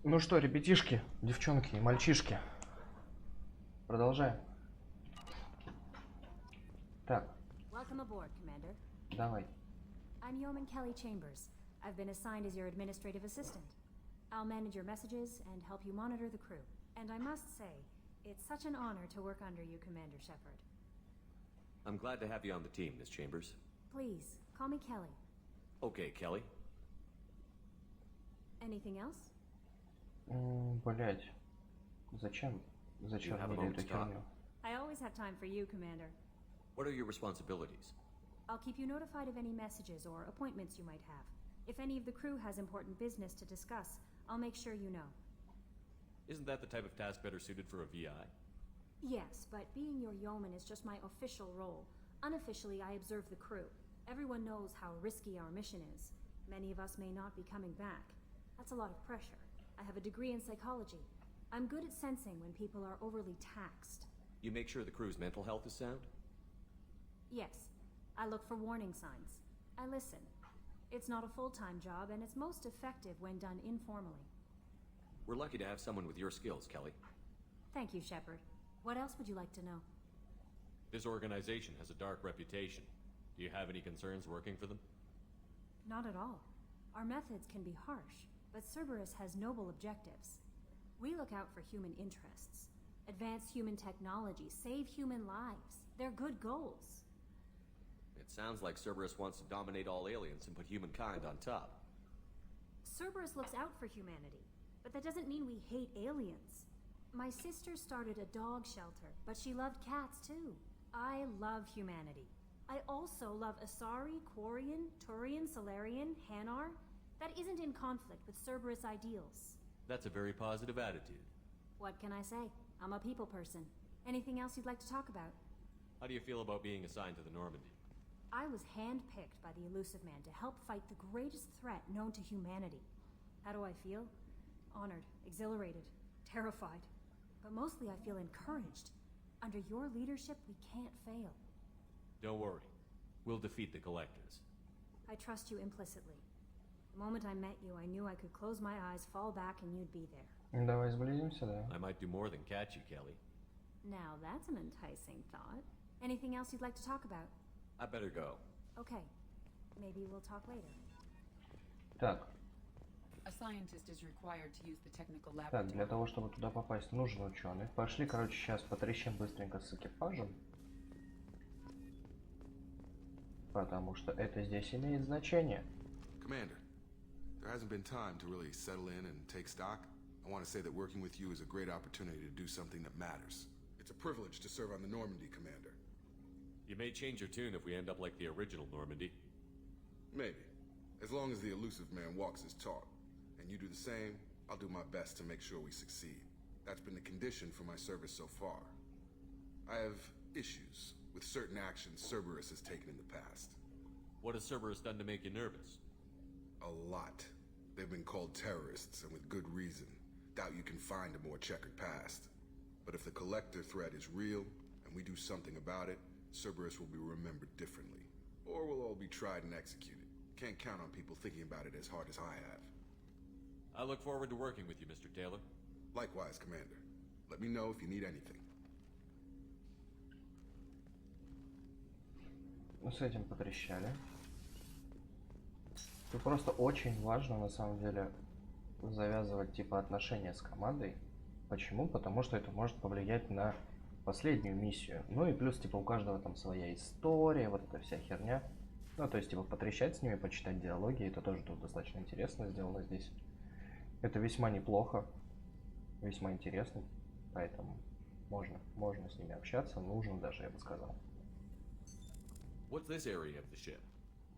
Ну что, ребятишки, девчонки и мальчишки, продолжаем. Так, Welcome aboard, Commander. давай. I'm Yeoman Kelly Chambers. I've been assigned as your administrative assistant. I'll manage your messages and help you monitor the crew. And I must say, it's such an honor to work under you, Commander Shepard. I'm glad to have you on the team, Miss Chambers. Please, call me Kelly. Okay, Kelly. Anything else? Блять. Зачем? Зачем have a мне moment эту to talk? херню? I always have time for you, Commander. What are your responsibilities? I'll keep you notified of any messages or appointments you might have. If any of the crew has important business to discuss, I'll make sure you know. Isn't that the type of task better suited for a VI? Yes, but being your yeoman is just my official role. Unofficially, I observe the crew. Everyone knows how risky our mission is. Many of us may not be coming back. That's a lot of pressure. I have a degree in psychology. I'm good at sensing when people are overly taxed. You make sure the crew's mental health is sound? Yes, I look for warning signs. I listen. It's not a full-time job, and it's most effective when done informally. We're lucky to have someone with your skills, Kelly. Thank you, Shepard. What else would you like to know? This organization has a dark reputation. Do you have any concerns working for them? Not at all. Our methods can be harsh, but Cerberus has noble objectives. We look out for human interests. Advance human technology, save human lives. They're good goals. It sounds like Cerberus wants to dominate all aliens and put humankind on top. Cerberus looks out for humanity, but that doesn't mean we hate aliens. My sister started a dog shelter, but she loved cats too. I love humanity. I also love Asari, Quarian, Turian, Solarian, Hanar. That isn't in conflict with Cerberus ideals. That's a very positive attitude. What can I say? I'm a people person. Anything else you'd like to talk about? How do you feel about being assigned to the Normandy? I was handpicked by the Elusive Man to help fight the greatest threat known to humanity. How do I feel? Honored, exhilarated, terrified. But mostly I feel encouraged. Under your leadership, we can't fail. Don't worry. We'll defeat the Collectors. I trust you implicitly. The moment I met you, I knew I could close my eyes, fall back, and you'd be there. Давай сблизимся, да. I might do more than catch you, Kelly. Now that's an enticing thought. Anything else you'd like to talk about? I better go. Okay. Maybe we'll talk later. Так, A scientist is required to use the technical так, для laboratory. того, чтобы туда попасть, нужен ученый. Пошли, короче, сейчас потрещим быстренько с экипажем. Потому что это здесь имеет значение. Commander, there hasn't been time to really settle in and take stock. I want to say that working with you is a great opportunity to do something that matters. It's a privilege to serve on the Normandy, Commander. You may change your tune if we end up like the original Normandy. Maybe. As long as the Elusive Man walks his talk. And you do the same, I'll do my best to make sure we succeed. That's been the condition for my service so far. I have issues with certain actions Cerberus has taken in the past. What has Cerberus done to make you nervous? A lot. They've been called terrorists, and with good reason. Doubt you can find a more checkered past. But if the Collector threat is real, and we do something about it, Cerberus will be remembered differently. Or we'll all be tried and executed. Can't count on people thinking about it as hard as I have. I look forward to working with you, Mr. Taylor. Likewise, Commander. Let me know if you need anything. Ну, с этим потрещали. Тут просто очень важно, на самом деле, завязывать, типа, отношения с командой. Почему? Потому что это может повлиять на последнюю миссию. Ну и плюс, типа, у каждого там своя история, вот эта вся херня. Ну, то есть, типа, потрещать с ними, почитать диалоги, это тоже тут достаточно интересно сделано здесь. Это весьма неплохо, весьма интересно, поэтому можно с ними общаться, нужно даже, я бы сказал. What's this area of the ship?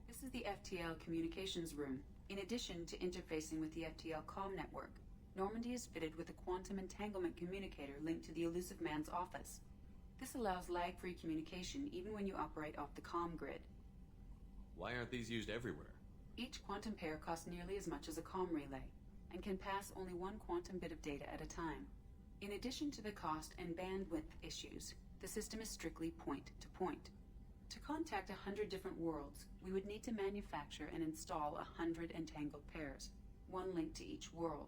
This is the FTL communications room. In addition to interfacing with the FTL comm network, Normandy is fitted with a quantum entanglement communicator linked to the Elusive Man's office. This allows lag-free communication even when you operate off the comm grid. Why aren't these used everywhere? Each quantum pair costs nearly as much as a comm relay, and can pass only one quantum bit of data at a time. In addition to the cost and bandwidth issues, the system is strictly point-to-point. To contact 100 different worlds, we would need to manufacture and install 100 entangled pairs, one link to each world.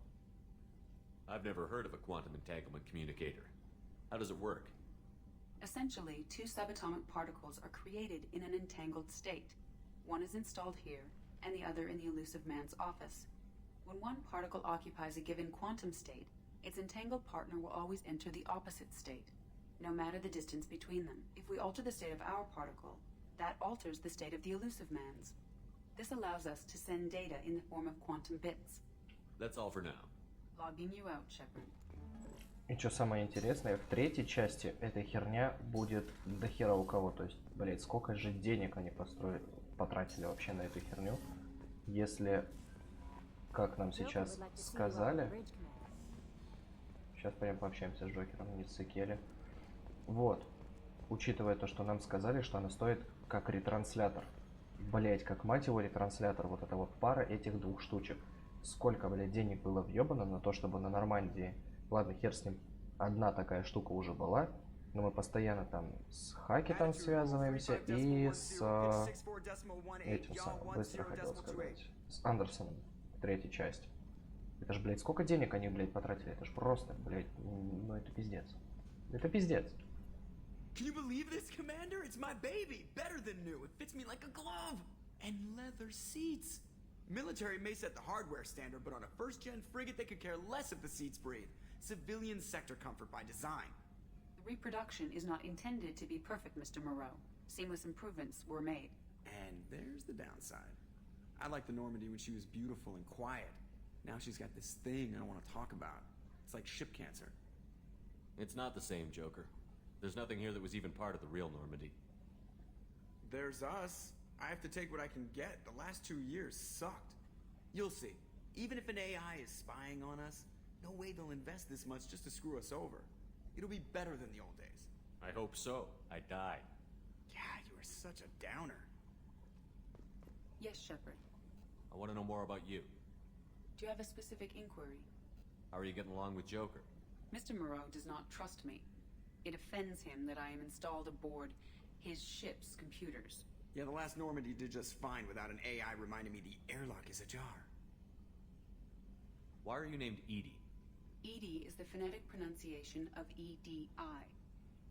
I've never heard of a quantum entanglement communicator. How does it work? Essentially, two subatomic particles are created in an entangled state. One is installed here, and the other in the Elusive Man's office. When one particle occupies a given quantum state, its entangled partner will always enter the opposite state, no matter the distance between them. If we alter the state of our particle, that alters the state of the Elusive Man's. This allows us to send data in the form of quantum bits. That's all for now. Logging you out, Shepard. И что самое интересное, в третьей части эта херня будет до хера у кого. То есть, блять, сколько же денег они потратили вообще на эту херню. Если, как нам сейчас сказали... Сейчас прям пообщаемся с Джокером, не ссыкели. Вот. Учитывая то, что нам сказали, что она стоит как ретранслятор. Блять, как мать его ретранслятор. Вот эта вот пара этих двух штучек. Сколько, блядь, денег было въебано на то, чтобы на Нормандии... Ладно, хер с ним. Одна такая штука уже была. Но мы постоянно там с Хаки там связываемся. И с... этим самым, быстро хотел сказать. С Андерсоном. Третья часть. Это ж, блядь, сколько денег они, блядь, потратили? Это ж просто, блядь, ну это пиздец. Это пиздец. Can you believe this, Commander? It's my baby! Better than new. It fits me like a glove! And leather seats! Military may set the hardware standard, but on a first-gen frigate they could care less if the seats breathe. Civilian sector comfort by design. The reproduction is not intended to be perfect, Mr. Moreau. Seamless improvements were made. And there's the downside. I liked the Normandy when she was beautiful and quiet. Now she's got this thing I don't want to talk about. It's like ship cancer. It's not the same, Joker. There's nothing here that was even part of the real Normandy. There's us. I have to take what I can get. The last 2 years sucked. You'll see. Even if an AI is spying on us, no way they'll invest this much just to screw us over. It'll be better than the old days. I hope so. I died. Yeah, you are such a downer. Yes, Shepard. I want to know more about you. Do you have a specific inquiry? How are you getting along with Joker? Mr. Moreau does not trust me. It offends him that I am installed aboard his ship's computers. Yeah, the last Normandy did just fine without an AI reminding me the airlock is ajar. Why are you named Edie? EDI is the phonetic pronunciation of EDI.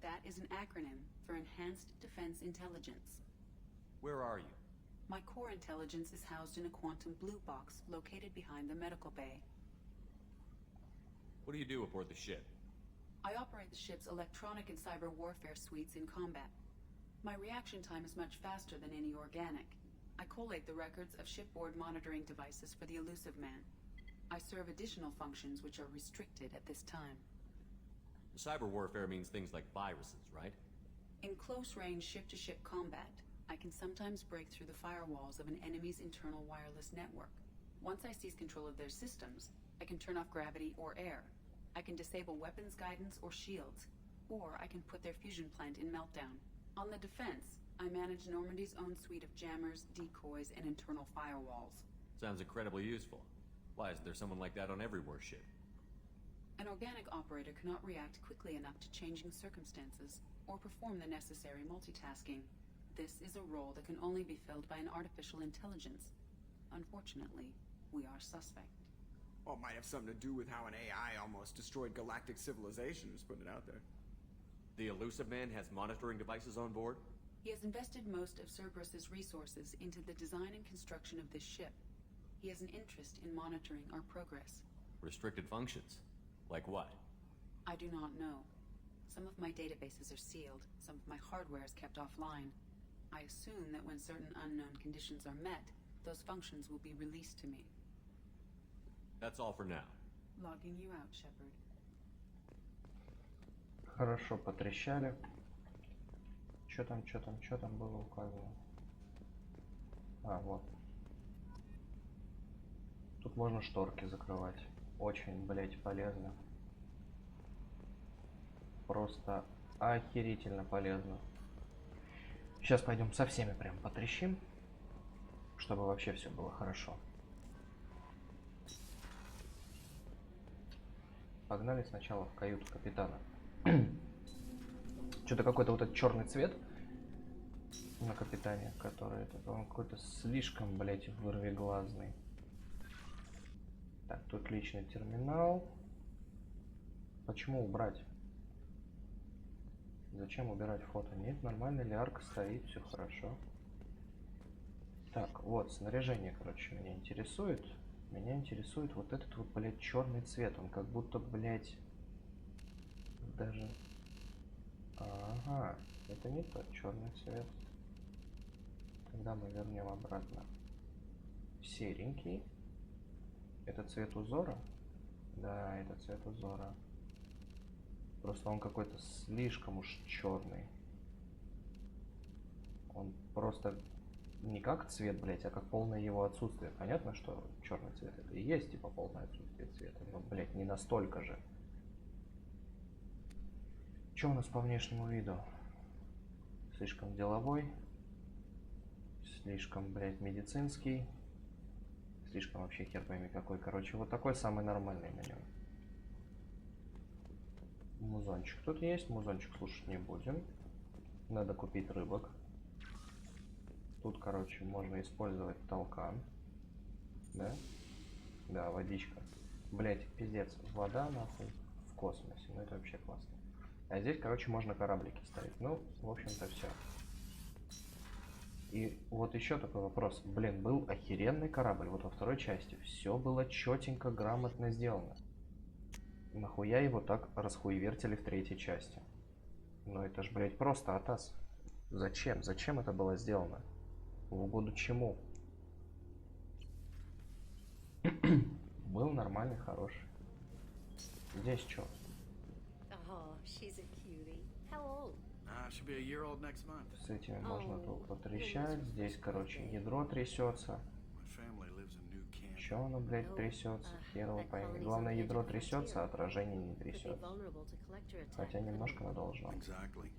That is an acronym for Enhanced Defense Intelligence. Where are you? My core intelligence is housed in a quantum blue box located behind the medical bay. What do you do aboard the ship? I operate the ship's electronic and cyber warfare suites in combat. My reaction time is much faster than any organic. I collate the records of shipboard monitoring devices for the Elusive Man. I serve additional functions which are restricted at this time. Cyber warfare means things like viruses, right? In close-range ship-to-ship combat, I can sometimes break through the firewalls of an enemy's internal wireless network. Once I seize control of their systems, I can turn off gravity or air. I can disable weapons guidance or shields, or I can put their fusion plant in meltdown. On the defense, I manage Normandy's own suite of jammers, decoys, and internal firewalls. Sounds incredibly useful. Why isn't there someone like that on every warship? An organic operator cannot react quickly enough to changing circumstances or perform the necessary multitasking. This is a role that can only be filled by an artificial intelligence. Unfortunately, we are suspect. Well, it might have something to do with how an AI almost destroyed galactic civilization, just putting it out there. The Elusive Man has monitoring devices on board? He has invested most of Cerberus's resources into the design and construction of this ship. He has an interest in monitoring our progress. Restricted functions? Like what? I do not know. Some of my databases are sealed, some of my hardware is kept offline. I assume that when certain unknown conditions are met, those functions will be released to me. That's all for now. Logging you out, Shepard. Хорошо, потрещали. Чё там было указано? А, вот. Тут можно шторки закрывать. Очень, блять, полезно. Просто охерительно полезно. Сейчас пойдем со всеми прям потрещим, чтобы вообще все было хорошо. Погнали сначала в каюту капитана. Что-то какой-то вот этот черный цвет на капитане, который он какой-то слишком, блять, вырвиглазный. Так, тут личный терминал. Почему убрать? Зачем убирать фото? Нет, нормально, лярка стоит, все хорошо. Так, вот, снаряжение, короче, меня интересует. Меня интересует вот этот вот, блядь, черный цвет. Он как будто, блядь, даже... Ага, это не тот черный цвет. Когда мы вернем обратно. Серенький. Это цвет узора? Да, это цвет узора. Просто он какой-то слишком уж черный. Он просто не как цвет, блять, а как полное его отсутствие. Понятно, что черный цвет это и есть типа полное отсутствие цвета, но, блять, не настолько же. Что у нас по внешнему виду? Слишком деловой, слишком, блять, медицинский, слишком вообще хер пойми какой. Короче, вот такой самый нормальный на нем. Музончик тут есть, музончик слушать не будем. Надо купить рыбок. Тут, короче, можно использовать толкан. Да? Да, водичка. Блять, пиздец, вода нахуй в космосе. Ну это вообще классно. А здесь, короче, можно кораблики ставить. Ну, в общем-то, все. И вот еще такой вопрос. Блин, был охеренный корабль. Вот во второй части все было четенько, грамотно сделано. Нахуя его так расхуевертили в третьей части? Ну это ж, блядь, просто атас. Зачем? Зачем это было сделано? В угоду чему? Был нормальный, хороший. Здесь что? Oh, she's a cutie. How old? She'll be a year old next month. С этими можно тут потрещать. Здесь, короче, ядро трясется. My family lives in New Camp. Че оно, блядь, трясется? Хер его пойми. Главное, ядро трясется, а отражение не трясется. Хотя немножко оно должно. Exactly.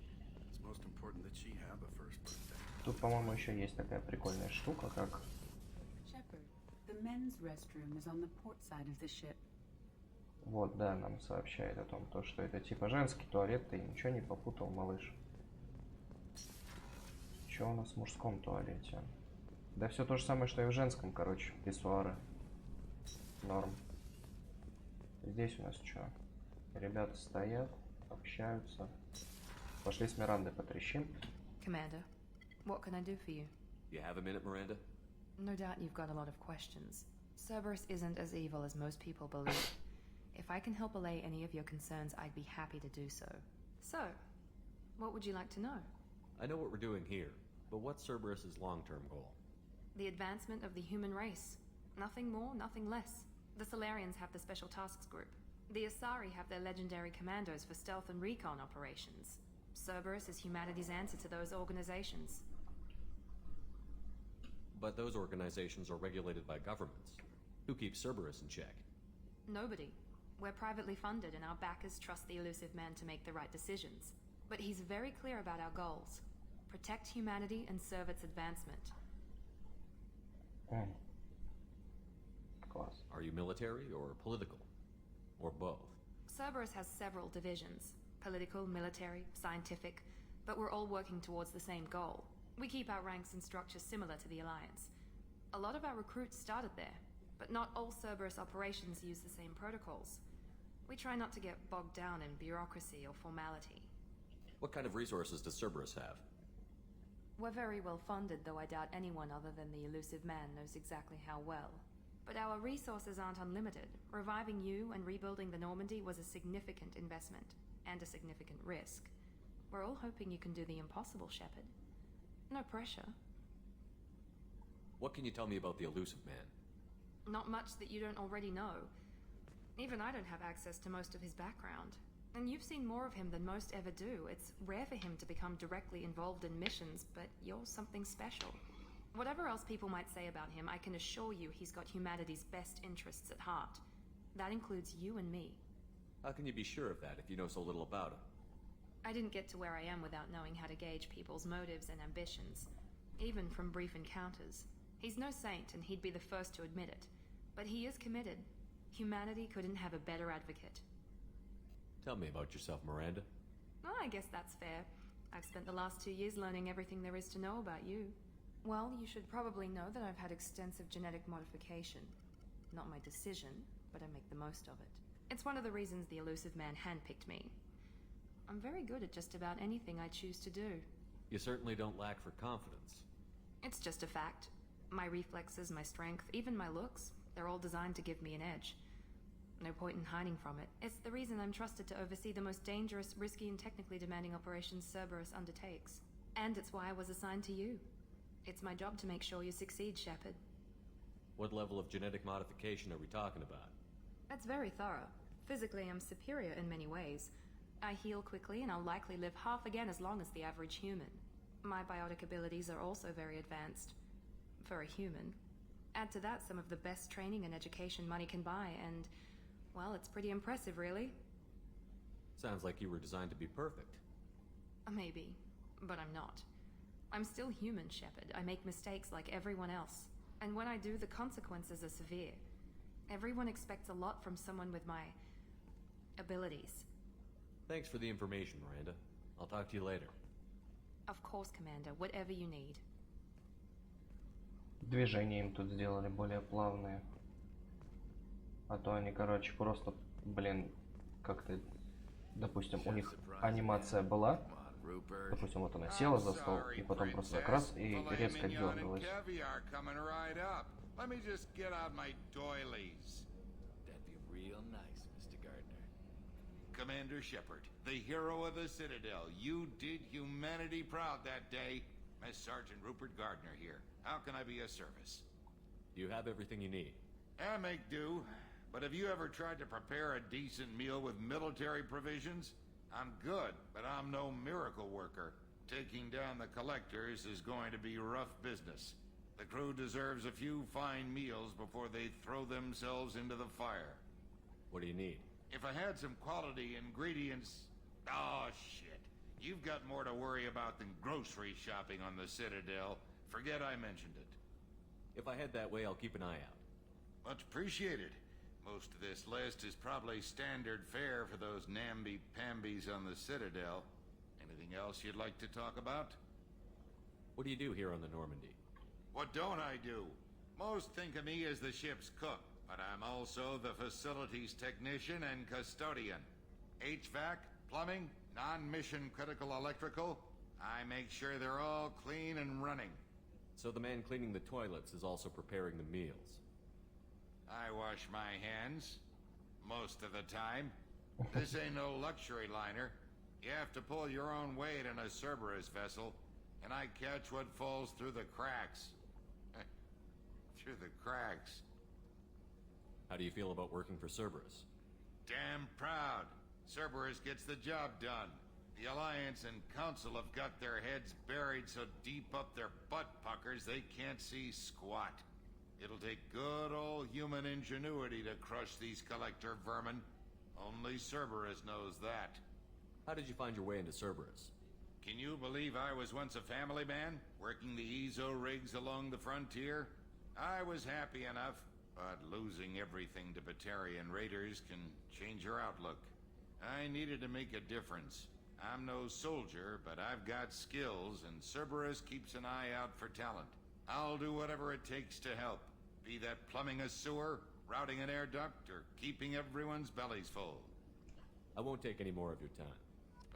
It's most important that she have a first birthday. Тут, по-моему, еще есть такая прикольная штука, как... Shepard, the men's restroom is on the port side of the ship. Вот, да, нам сообщает о том, то, что это типа женский туалет, ты ничего не попутал, малыш. Что у нас в мужском туалете? Да все то же самое, что и в женском, короче, писсуары. Норм. Здесь у нас что? Ребята стоят, общаются. Пошли с Мирандой потрещим. Commander, what can I do for you? You have a minute, Miranda? No doubt you've got a lot of questions. Cerberus isn't as evil as most people believe. If I can help allay any of your concerns, I'd be happy to do so. So, what would you like to know? I know what we're doing here, but what's Cerberus's long-term goal? The advancement of the human race. Nothing more, nothing less. The Solarians have the Special Tasks Group. The Asari have their legendary commandos for stealth and recon operations. Cerberus is humanity's answer to those organizations. But those organizations are regulated by governments. Who keeps Cerberus in check? Nobody. We're privately funded and our backers trust the elusive man to make the right decisions. But he's very clear about our goals. Protect humanity and serve its advancement. Класс. Are you military or political? Or both? Cerberus has several divisions. Political, military, scientific. But we're all working towards the same goal. We keep our ranks and structures similar to the Alliance. A lot of our recruits started there. But not all Cerberus operations use the same protocols. We try not to get bogged down in bureaucracy or formality. What kind of resources does Cerberus have? We're very well funded, though I doubt anyone other than the elusive man knows exactly how well. But our resources aren't unlimited. Reviving you and rebuilding the Normandy was a significant investment, and a significant risk. We're all hoping you can do the impossible, Shepard. No pressure. What can you tell me about the elusive man? Not much that you don't already know. Even I don't have access to most of his background. And you've seen more of him than most ever do. It's rare for him to become directly involved in missions, but you're something special. Whatever else people might say about him, I can assure you he's got humanity's best interests at heart. That includes you and me. How can you be sure of that if you know so little about him? I didn't get to where I am without knowing how to gauge people's motives and ambitions, even from brief encounters. He's no saint, and he'd be the first to admit it. But he is committed. Humanity couldn't have a better advocate. Tell me about yourself, Miranda. Well, I guess that's fair. I've spent the last 2 years learning everything there is to know about you. Well, you should probably know that I've had extensive genetic modification. Not my decision, but I make the most of it. It's one of the reasons the elusive man handpicked me. I'm very good at just about anything I choose to do. You certainly don't lack for confidence. It's just a fact. My reflexes, my strength, even my looks, they're all designed to give me an edge. No point in hiding from it. It's the reason I'm trusted to oversee the most dangerous, risky, and technically demanding operations Cerberus undertakes. And it's why I was assigned to you. It's my job to make sure you succeed, Shepard. What level of genetic modification are we talking about? That's very thorough. Physically, I'm superior in many ways. I heal quickly, and I'll likely live half again as long as the average human. My biotic abilities are also very advanced. For a human. Add to that some of the best training and education money can buy, and, well, it's pretty impressive, really. Sounds like you were designed to be perfect. Maybe, but I'm not. I'm still human, Shepard. I make mistakes like everyone else. And when I do, the consequences are severe. Everyone expects a lot from someone with my abilities. Thanks for the information, Miranda. I'll talk to you later. Of course, Commander. Whatever you need. Движения им тут сделали более плавные. А то они, короче, просто, блин, как-то, допустим, у них анимация была. Допустим, вот она села за стол, и потом просто так раз, и резко дергалась. Let me just get out my doilies. That'd be real nice, Mr. Gardner. Commander Shepard, the hero of the Citadel. You did humanity proud that day. Miss Sergeant Rupert Gardner here. How can I be of service? You have everything you need. I make do. But have you ever tried to prepare a decent meal with military provisions? I'm good, but I'm no miracle worker. Taking down the collectors is going to be rough business. The crew deserves a few fine meals before they throw themselves into the fire. What do you need? If I had some quality ingredients... Oh, shit. You've got more to worry about than grocery shopping on the Citadel. Forget I mentioned it. If I head that way, I'll keep an eye out. Much appreciated. Most of this list is probably standard fare for those namby-pambies on the Citadel. Anything else you'd like to talk about? What do you do here on the Normandy? What don't I do? Most think of me as the ship's cook, but I'm also the facilities technician and custodian. HVAC, plumbing, non-mission critical electrical. I make sure they're all clean and running. So the man cleaning the toilets is also preparing the meals. I wash my hands. Most of the time. This ain't no luxury liner. You have to pull your own weight in a Cerberus vessel, and I catch what falls through the cracks. Through the cracks. How do you feel about working for Cerberus? Damn proud. Cerberus gets the job done. The Alliance and Council have got their heads buried so deep up their butt puckers they can't see squat. It'll take good old human ingenuity to crush these collector vermin. Only Cerberus knows that. How did you find your way into Cerberus? Can you believe I was once a family man, working the EZO rigs along the frontier? I was happy enough, but losing everything to Batarian raiders can change your outlook. I needed to make a difference. I'm no soldier, but I've got skills, and Cerberus keeps an eye out for talent. I'll do whatever it takes to help. Be that plumbing a sewer, routing an air duct, or keeping everyone's bellies full. I won't take any more of your time.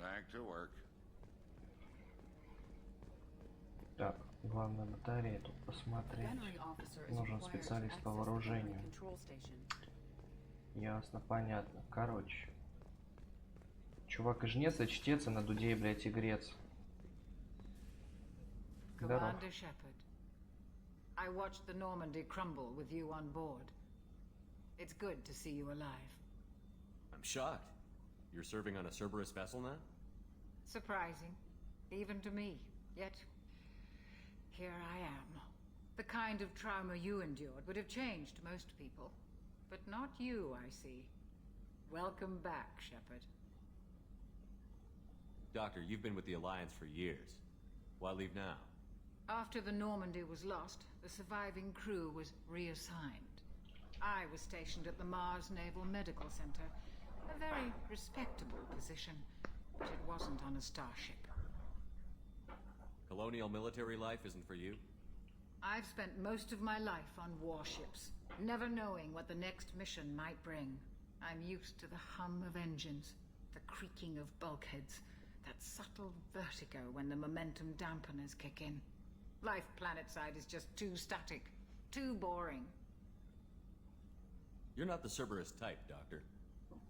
Back to work. Так, главное батарея тут посмотреть. Нужен специалист по вооружению. Ясно, понятно. Короче. Чувак и жнец, и чтец, и на дуде, блядь, игрец. Commander Shepard, I watched the Normandy crumble with you on board. It's good to see you alive. I'm shocked. You're serving on a Cerberus vessel now? Surprising, even to me. Yet, here I am. The kind of trauma you endured would have changed most people. But not you, I see. Welcome back, Shepard. Doctor, you've been with the Alliance for years. Why leave now? After the Normandy was lost, the surviving crew was reassigned. I was stationed at the Mars Naval Medical Center. A very respectable position, but it wasn't on a starship. Colonial military life isn't for you? I've spent most of my life on warships, never knowing what the next mission might bring. I'm used to the hum of engines, the creaking of bulkheads, that subtle vertigo when the momentum dampeners kick in. Life planetside is just too static, too boring. You're not the Cerberus type, Doctor.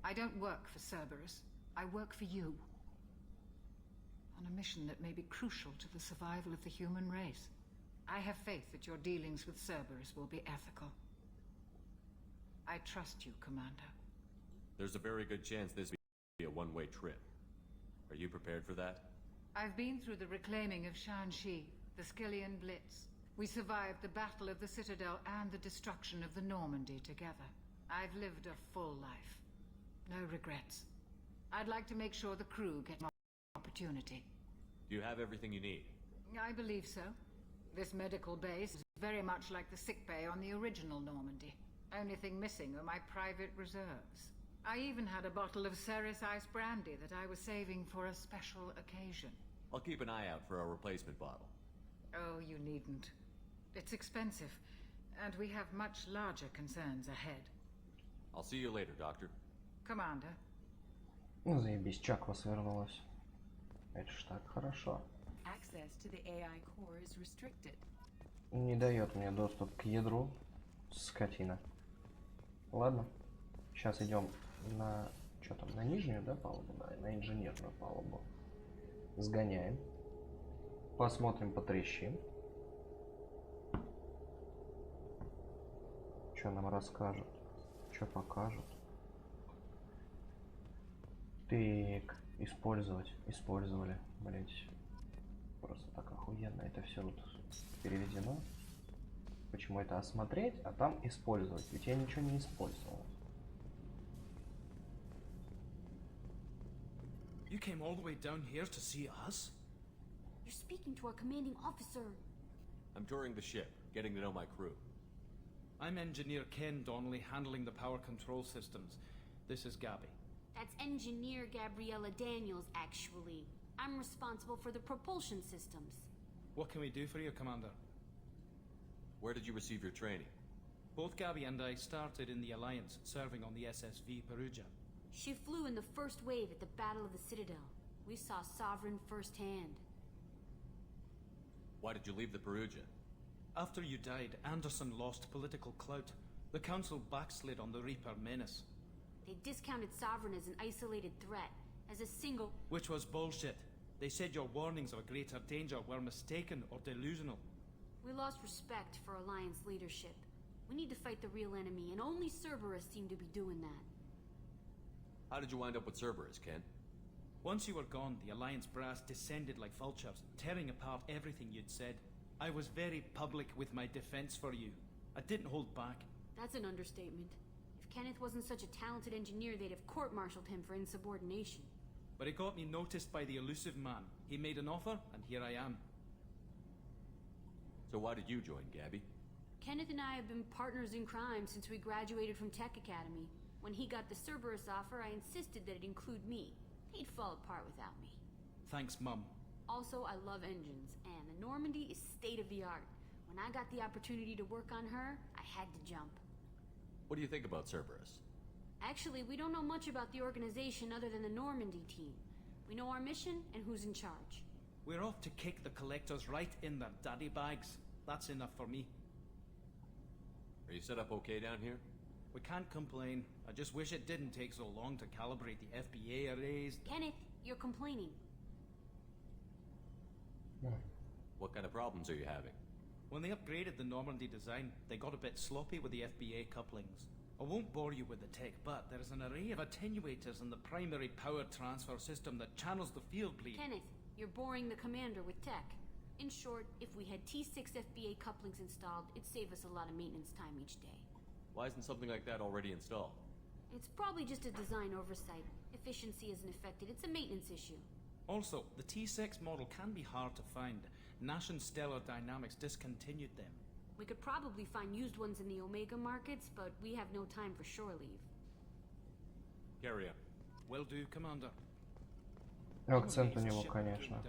I don't work for Cerberus. I work for you. On a mission that may be crucial to the survival of the human race. I have faith that your dealings with Cerberus will be ethical. I trust you, Commander. There's a very good chance this will be a one-way trip. Are you prepared for that? I've been through the reclaiming of Shanxi, the Skillian Blitz. We survived the Battle of the Citadel and the destruction of the Normandy together. I've lived a full life. No regrets. I'd like to make sure the crew get an opportunity. Do you have everything you need? I believe so. This medical base is very much like the sickbay on the original Normandy. Only thing missing are my private reserves. I even had a bottle of Ceres Ice brandy that I was saving for a special occasion. I'll keep an eye out for a replacement bottle. Oh, you needn't. It's expensive, and we have much larger concerns ahead. I'll see you later, Doctor. Commander. Ну, заебись, Чаква свернулась. Это ж так хорошо. Access to the AI core is restricted. Не дает мне доступ к ядру, скотина. Ладно, сейчас идем на... Что там, на нижнюю, да, палубу? Да, на инженерную палубу. Сгоняем. Посмотрим, потрещим. Что нам расскажут? Что покажут? Так, использовать. Использовали, блять. Просто так охуенно это все вот переведено. Почему это осмотреть, а там использовать? Ведь я ничего не использовал. You came all the way down here to see us? You're speaking to our commanding officer. I'm touring the ship, getting to know my crew. I'm Engineer Ken Donnelly, handling the power control systems. This is Gabby. That's Engineer Gabriella Daniels, actually. I'm responsible for the propulsion systems. What can we do for you, Commander? Where did you receive your training? Both Gabby and I started in the Alliance, serving on the SSV Perugia. She flew in the first wave at the Battle of the Citadel. We saw Sovereign firsthand. Why did you leave the Perugia? After you died, Anderson lost political clout. The Council backslid on the Reaper menace. They discounted Sovereign as an isolated threat, as a single... Which was bullshit. They said your warnings of a greater danger were mistaken or delusional. We lost respect for Alliance leadership. We need to fight the real enemy, and only Cerberus seemed to be doing that. How did you wind up with Cerberus, Ken? Once you were gone, the Alliance brass descended like vultures, tearing apart everything you'd said. I was very public with my defense for you. I didn't hold back. That's an understatement. If Kenneth wasn't such a talented engineer, they'd have court-martialed him for insubordination. But it got me noticed by the elusive man. He made an offer, and here I am. So why did you join, Gabby? Kenneth and I have been partners in crime since we graduated from Tech Academy. When he got the Cerberus offer, I insisted that it include me. He'd fall apart without me. Thanks, Mum. Also, I love engines, and the Normandy is state-of-the-art. When I got the opportunity to work on her, I had to jump. What do you think about Cerberus? Actually, we don't know much about the organization other than the Normandy team. We know our mission and who's in charge. We're off to kick the Collectors right in their daddy bags. That's enough for me. Are you set up okay down here? We can't complain. I just wish it didn't take so long to calibrate the FBA arrays. Kenneth, you're complaining. What kind of problems are you having? When they upgraded the Normandy design, they got a bit sloppy with the FBA couplings. I won't bore you with the tech, but there is an array of attenuators in the primary power transfer system that channels the field bleed. Kenneth, you're boring the commander with tech. In short, if we had T6 FBA couplings installed, it'd save us a lot of maintenance time each day. Why isn't something like that already installed? It's probably just a design oversight. Efficiency isn't affected. It's a maintenance issue. Also, the T6 model can be hard to find. Nash and Stellar Dynamics discontinued them. We could probably find used ones in the Omega markets, but we have no time for shore leave. Carry on. Will do, Commander. Акцент у него, конечно.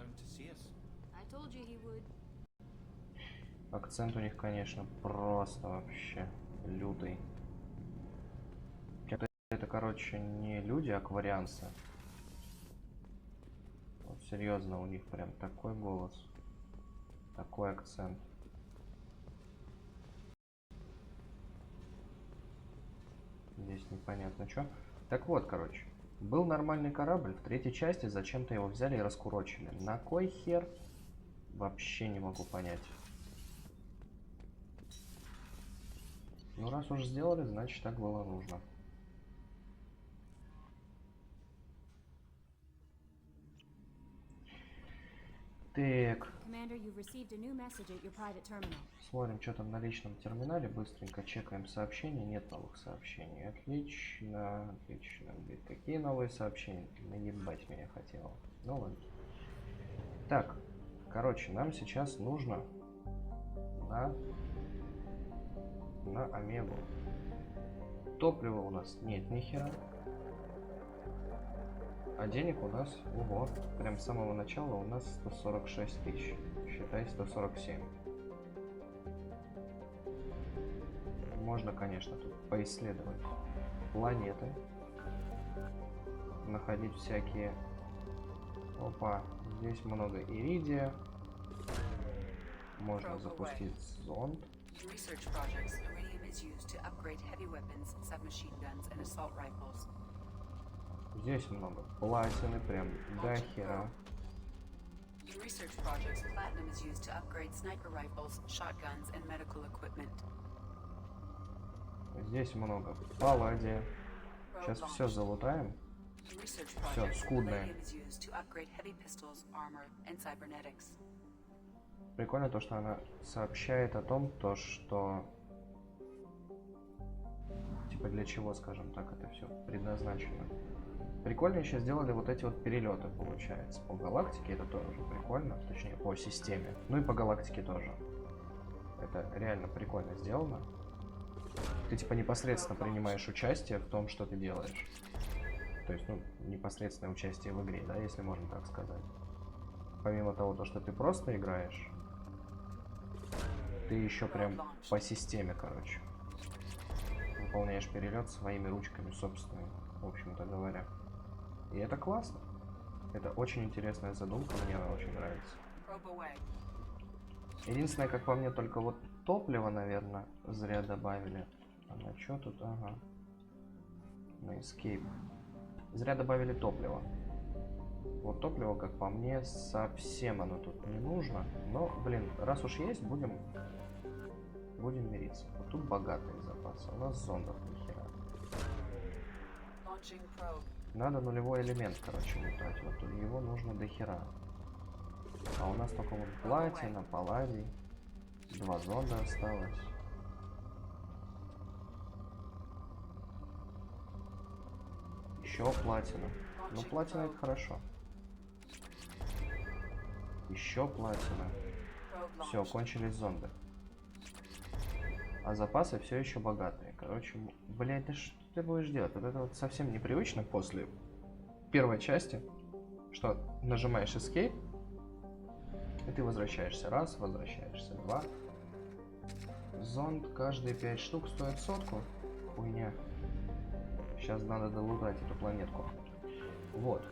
I told you he would. Акцент у них, конечно, просто вообще лютый. Это, короче, не люди, а акварианцы. Вот серьезно, у них прям такой голос, такой акцент. Здесь непонятно что. Так вот, короче, был нормальный корабль, в третьей части зачем-то его взяли и раскурочили. На кой хер? Вообще не могу понять. Ну раз уж сделали, значит так было нужно. Так. Смотрим, что там на личном терминале. Быстренько чекаем сообщения. Нет новых сообщений. Отлично, отлично. Блин, какие новые сообщения? Наебать меня хотело. Ну ладно. Так, короче, нам сейчас нужно на Омегу. Топлива у нас нет ни хера. А денег у нас, ого, прям с самого начала у нас 146 тысяч. Считай, 147. Можно, конечно, тут поисследовать планеты. Находить всякие... Опа, здесь много иридия. Можно запустить зонд. Здесь много платины, прям до хера. Здесь много палладия. Сейчас все залутаем. Все, скудное. Прикольно то, что она сообщает о том, что... Типа для чего, скажем так, это все предназначено. Прикольно еще сделали вот эти вот перелеты, получается. По галактике это тоже прикольно, точнее по системе. Ну и по галактике тоже. Это реально прикольно сделано. Ты типа непосредственно принимаешь участие в том, что ты делаешь. То есть, ну, непосредственное участие в игре, да, если можно так сказать. Помимо того, что ты просто играешь, ты еще прям по системе, короче, выполняешь перелет своими ручками собственными, в общем-то говоря. И это классно. Это очень интересная задумка, мне она очень нравится. Единственное, как по мне, только вот топливо, наверное, зря добавили. А на что тут? Ага. На Escape. Зря добавили топливо. Вот топливо, как по мне, совсем оно тут не нужно. Но, блин, раз уж есть, будем мириться. Вот тут богатые запасы. У нас зондов ни хера. Надо нулевой элемент, короче, лутать. Вот его нужно до хера. А у нас только вот платина, палладий. 2 зонда осталось. Еще платина. Ну, платина это хорошо. Еще платина. Все, кончились зонды. А запасы все еще богатые. Короче, блядь, да что ты будешь делать? Вот это вот совсем непривычно после первой части, что нажимаешь Escape, и ты возвращаешься раз, возвращаешься два. Зонд каждые 5 штук стоит 100. Хуйня. Сейчас надо долутать эту планетку. Вот.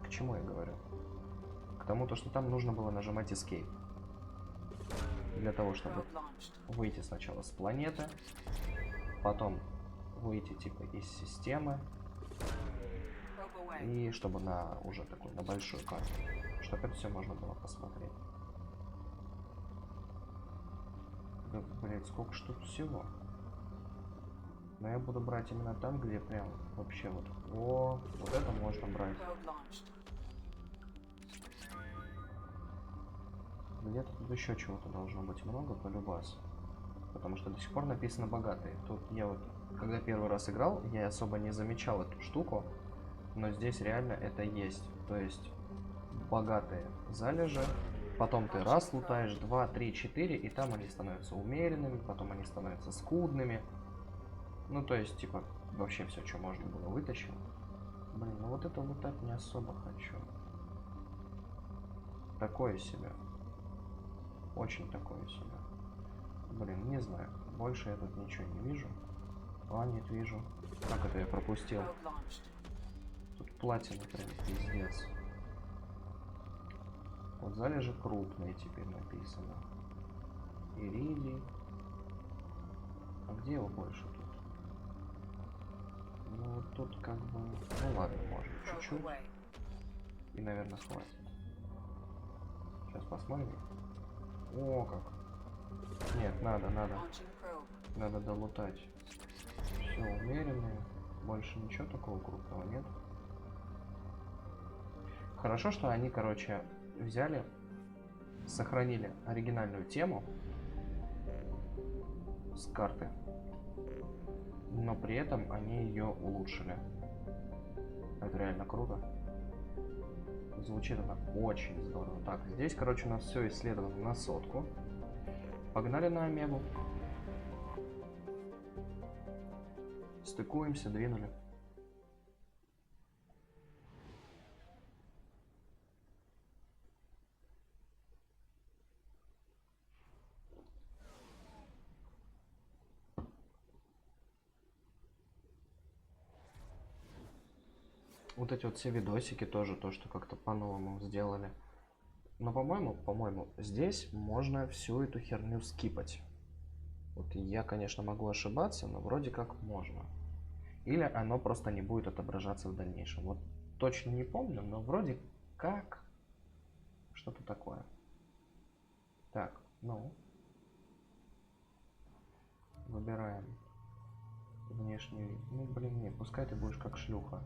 К чему я говорю? К тому, что там нужно было нажимать Escape. Для того, чтобы выйти сначала с планеты, потом выйти типа из системы, и чтобы на уже такую, на большую карту, чтобы это все можно было посмотреть. Да, блять, сколько ж тут всего. Но я буду брать именно там, где прям вообще вот. О, вот это можно брать. Где-то тут еще чего-то должно быть много, полюбас. Потому что до сих пор написано богатые. Тут я вот, когда первый раз играл, я особо не замечал эту штуку. Но здесь реально это есть. То есть богатые залежи. Потом ты раз лутаешь, 2, 3, 4, и там они становятся умеренными, потом они становятся скудными. Ну, то есть, типа, вообще все, что можно было, вытащил. Блин, ну вот это лутать не особо хочу. Такое себе. Очень такое себе. Блин, не знаю. Больше я тут ничего не вижу. А, нет, вижу. Как это я пропустил? Probe launched. Тут платина прям пиздец. Вот залежи крупные теперь написано. Иридий. А где его больше тут? Ну вот тут как бы... Ну ладно, можно Probe чуть-чуть. away. И, наверное, хватит. Сейчас посмотрим. О, как. Нет, надо. Launching probe. Надо долутать. Все умеренное. Больше ничего такого крупного нет. Хорошо, что они, короче, взяли, сохранили оригинальную тему с карты, но при этом они ее улучшили. Это реально круто. Звучит она очень здорово. Так, здесь, короче, у нас все исследовано на 100. Погнали на Омегу. Стыкуемся, двинули. Вот эти вот все видосики тоже, то, что как-то по-новому сделали. Но, по-моему, здесь можно всю эту херню скипать. Вот я, конечно, могу ошибаться, но вроде как можно. Или оно просто не будет отображаться в дальнейшем. Вот точно не помню, но вроде как что-то такое. Так, ну. Выбираем внешний вид. Ну, блин, не, пускай ты будешь как шлюха.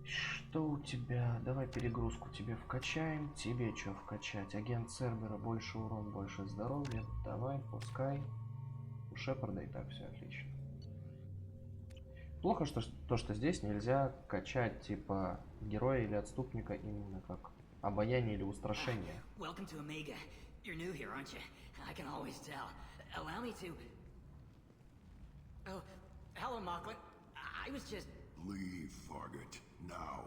Что у тебя? Давай перегрузку тебе вкачаем. Тебе что вкачать? Агент Цербера, больше урон, больше здоровья. Давай, пускай. У Шепарда и так все отлично. Плохо, что здесь нельзя качать типа героя или отступника именно как обаяние или устрашение. Welcome to Omega. You're new here, aren't you? I can always tell. Allow me to... Oh, hello, Mocklin. I was just... Leave, Fargate. Now.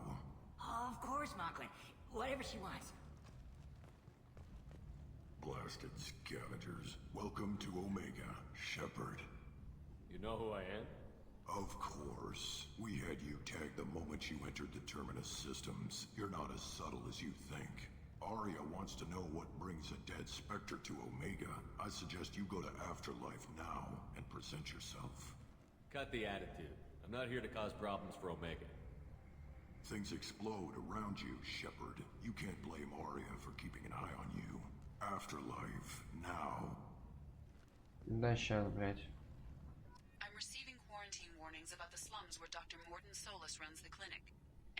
Of course, Mocklin. Whatever she wants. Blasted scavengers. Welcome to Omega, Shepard. You know who I am? Of course. We had you tagged the moment you entered the Terminus systems. You're not as subtle as you think. Arya wants to know what brings a dead Spectre to Omega. I suggest you go to Afterlife now and present yourself. Cut the attitude. I'm not here to cause problems for Omega. Things explode around you, Shepard. You can't blame Arya for keeping an eye on you. Afterlife, now. Да, сейчас, блядь. I'm receiving quarantine warnings about the slums where Dr. Morden Solus runs the clinic.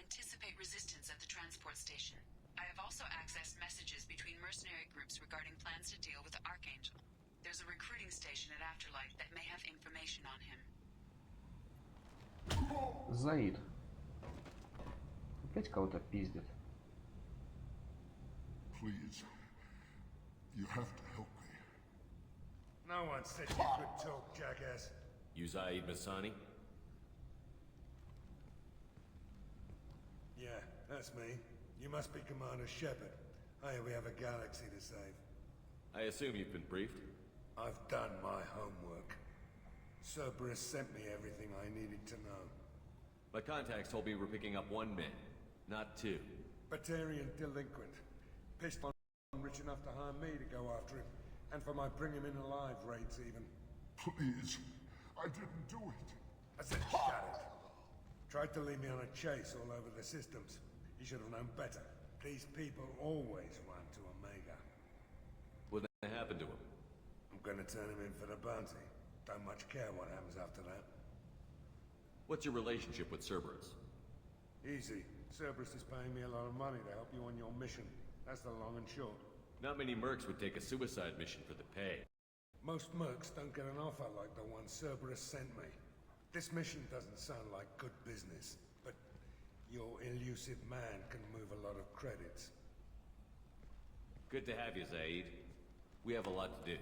Anticipate resistance at the transport station. I have also accessed messages between mercenary groups regarding plans to deal with the Archangel. There's a recruiting station at Afterlife that may have information on him. Заид. Опять кого-то пиздит. Please. You have to help me. No one said you could talk, jackass. You Zaid Masani? Yeah, that's me. You must be Commander Shepard. Hey, we have a galaxy to save. I assume you've been briefed? I've done my homework. Cerberus sent me everything I needed to know. My contacts told me we're picking up 1 man, not 2. Batarian delinquent. Pissed on rich enough to hire me to go after him. And for my bring him in alive raids even. Please. I didn't do it. I said shut it. Tried to lead me on a chase all over the systems. He should have known better. These people always run to Omega. What happened to him? I'm gonna turn him in for the bounty. Don't much care what happens after that. What's your relationship with Cerberus? Easy. Cerberus is paying me a lot of money to help you on your mission. That's the long and short. Not many mercs would take a suicide mission for the pay. Most mercs don't get an offer like the one Cerberus sent me. This mission doesn't sound like good business, but your elusive man can move a lot of credits. Good to have you, Zaid. We have a lot to do.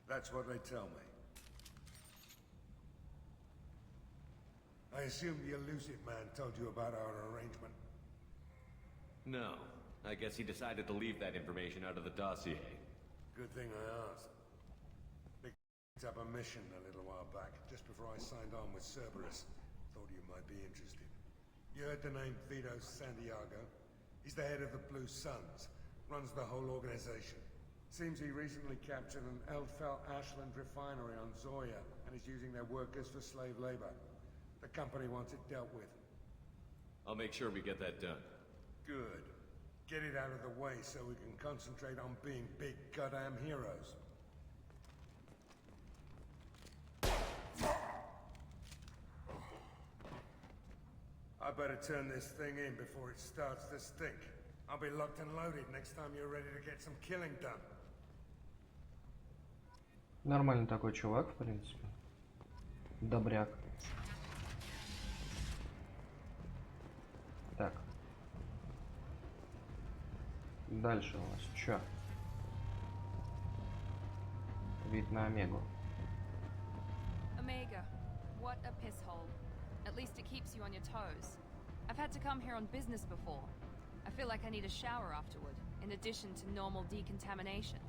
That's what they tell me. I assume the elusive man told you about our arrangement? No. I guess he decided to leave that information out of the dossier. Good thing I asked. They picked up a mission a little while back, just before I signed on with Cerberus. Thought you might be interested. You heard the name Vito Santiago? He's the head of the Blue Suns, runs the whole organization. Seems he recently captured an Eldfell Ashland refinery on Zoya and is using their workers for slave labor. The company wants it dealt with. I'll make sure we get that done. Good. Get it out of the way so we can concentrate on being big goddamn heroes. I better turn this thing in before it starts to stink. I'll be locked and loaded next time you're ready to get some killing done. Нормальный такой чувак, в принципе. Добряк. Так. Дальше у нас чё? Вид на Омегу. Omega, what a piss hole. At least it keeps you on your toes. I've had to come here on business before. I feel like I need a shower afterward, in addition to normal decontamination.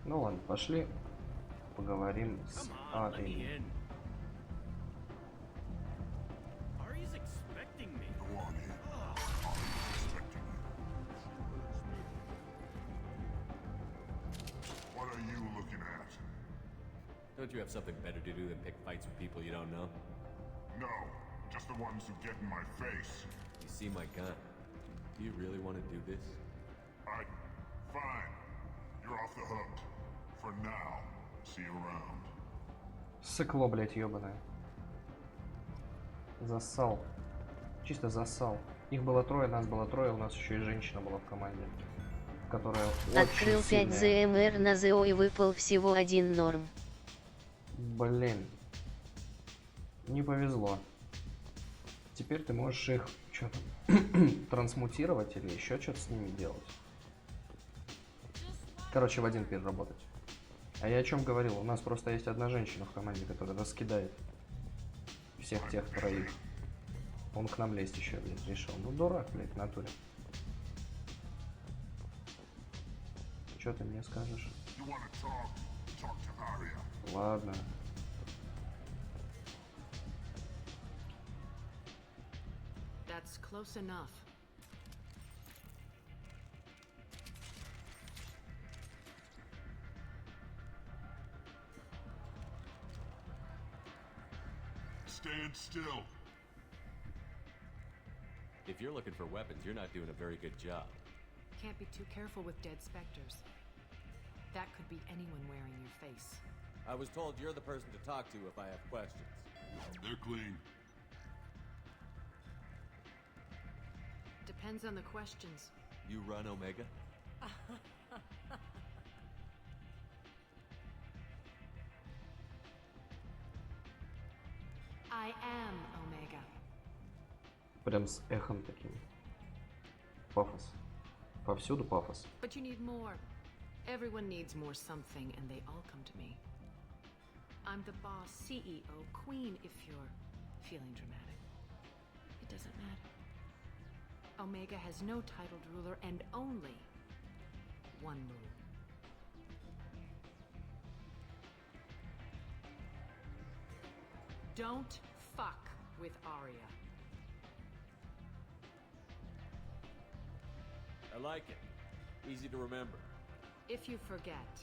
Ну ладно, пошли поговорим с Арией. Ari's expecting me. Go on in. What are you looking at? Don't you have something better to do than pick fights with people you don't know? No, just the ones who get in my face. You see my gun. Do you really want to do this? Fine. You're off the hook. For now. See you around. Сыкло, блять, ёбаное. Зассал. Чисто зассал. Их было трое, нас было трое, у нас еще и женщина была в команде, которая Открыл очень 5 сильная. ЗМР на ЗО и выпал всего 1 норм. Блин. Не повезло. Теперь ты можешь их что-то трансмутировать или еще что-то с ними делать. Короче, в один переработать. А я о чем говорил? У нас просто есть одна женщина в команде, которая раскидает всех тех троих. Он к нам лезть еще, блядь, решил. Ну, дурак, блядь, в натуре. Что ты мне скажешь? Ладно. That's close enough. Stand still. If you're looking for weapons, you're not doing a very good job. Can't be too careful with dead specters. That could be anyone wearing your face. I was told you're the person to talk to if I have questions. They're clean. Depends on the questions. You run Omega? I am Omega. Прям с эхом таким. Пафос. Повсюду пафос. But you need more. Everyone needs more something, and they all come to me. I'm the boss, CEO, queen, if you're feeling dramatic. It doesn't matter. Omega has no titled ruler and only one move. Don't fuck with Arya. I like it. Easy to remember. If you forget,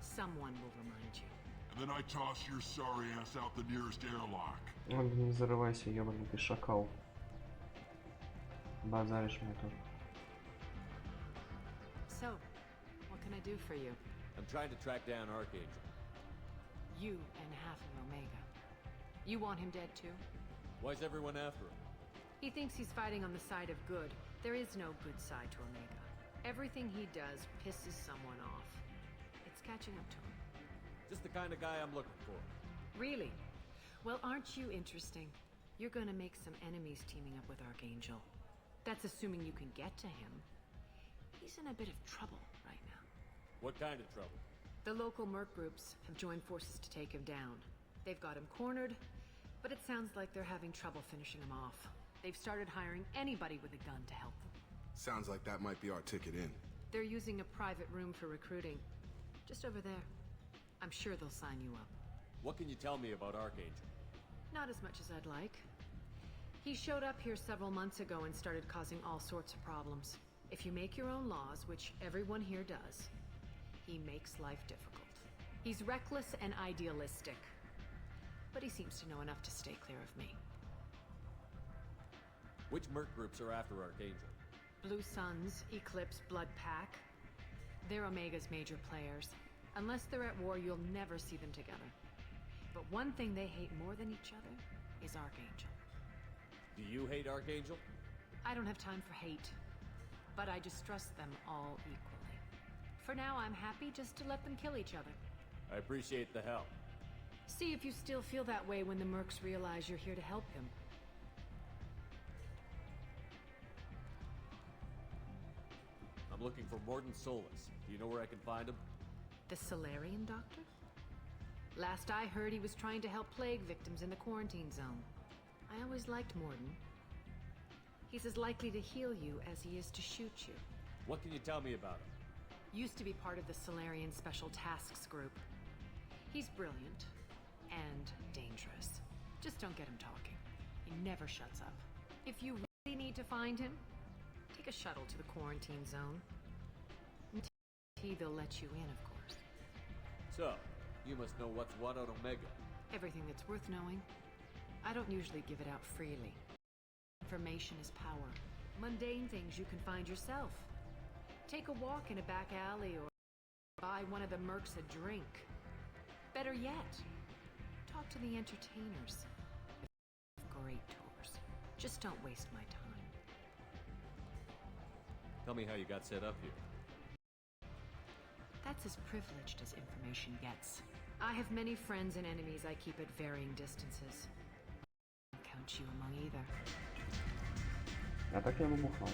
someone will remind you. And then I toss your sorry ass out the nearest airlock. Не зарывайся, ёбаный ты шакал. Базаришь мне тут. So, what can I do for you? I'm trying to track down Archangel. You and half of Omega. You want him dead too? Why's everyone after him? He thinks he's fighting on the side of good. There is no good side to Omega. Everything he does pisses someone off. It's catching up to him. Just the kind of guy I'm looking for. Really? Well, aren't you interesting? You're gonna make some enemies teaming up with Archangel. That's assuming you can get to him. He's in a bit of trouble right now. What kind of trouble? The local merc groups have joined forces to take him down. They've got him cornered, but it sounds like they're having trouble finishing him off. They've started hiring anybody with a gun to help them. Sounds like that might be our ticket in. They're using a private room for recruiting. Just over there. I'm sure they'll sign you up. What can you tell me about Archangel? Not as much as I'd like. He showed up here several months ago and started causing all sorts of problems. If you make your own laws, which everyone here does, he makes life difficult. He's reckless and idealistic. But he seems to know enough to stay clear of me. Which merc groups are after Archangel? Blue Suns, Eclipse, Blood Pack. They're Omega's major players. Unless they're at war, you'll never see them together. But one thing they hate more than each other is Archangel. Do you hate Archangel? I don't have time for hate. But I distrust them all equally. For now, I'm happy just to let them kill each other. I appreciate the help. See if you still feel that way when the mercs realize you're here to help him. I'm looking for Mordin Solus. Do you know where I can find him? The Solarian doctor? Last I heard, he was trying to help plague victims in the quarantine zone. I always liked Mordin. He's as likely to heal you as he is to shoot you. What can you tell me about him? Used to be part of the Solarian Special Tasks Group. He's brilliant and dangerous. Just don't get him talking. He never shuts up. If you really need to find him, take a shuttle to the quarantine zone. They'll let you in, of course. So, you must know what's what on Omega. Everything that's worth knowing. I don't usually give it out freely. Information is power. Mundane things you can find yourself. Take a walk in a back alley or buy one of the mercs a drink. Better yet, talk to the entertainers. Great tours. Just don't waste my time. Tell me how you got set up here. That's as privileged as information gets. I have many friends and enemies I keep at varying distances. I'll count you among either. А так я выбухал.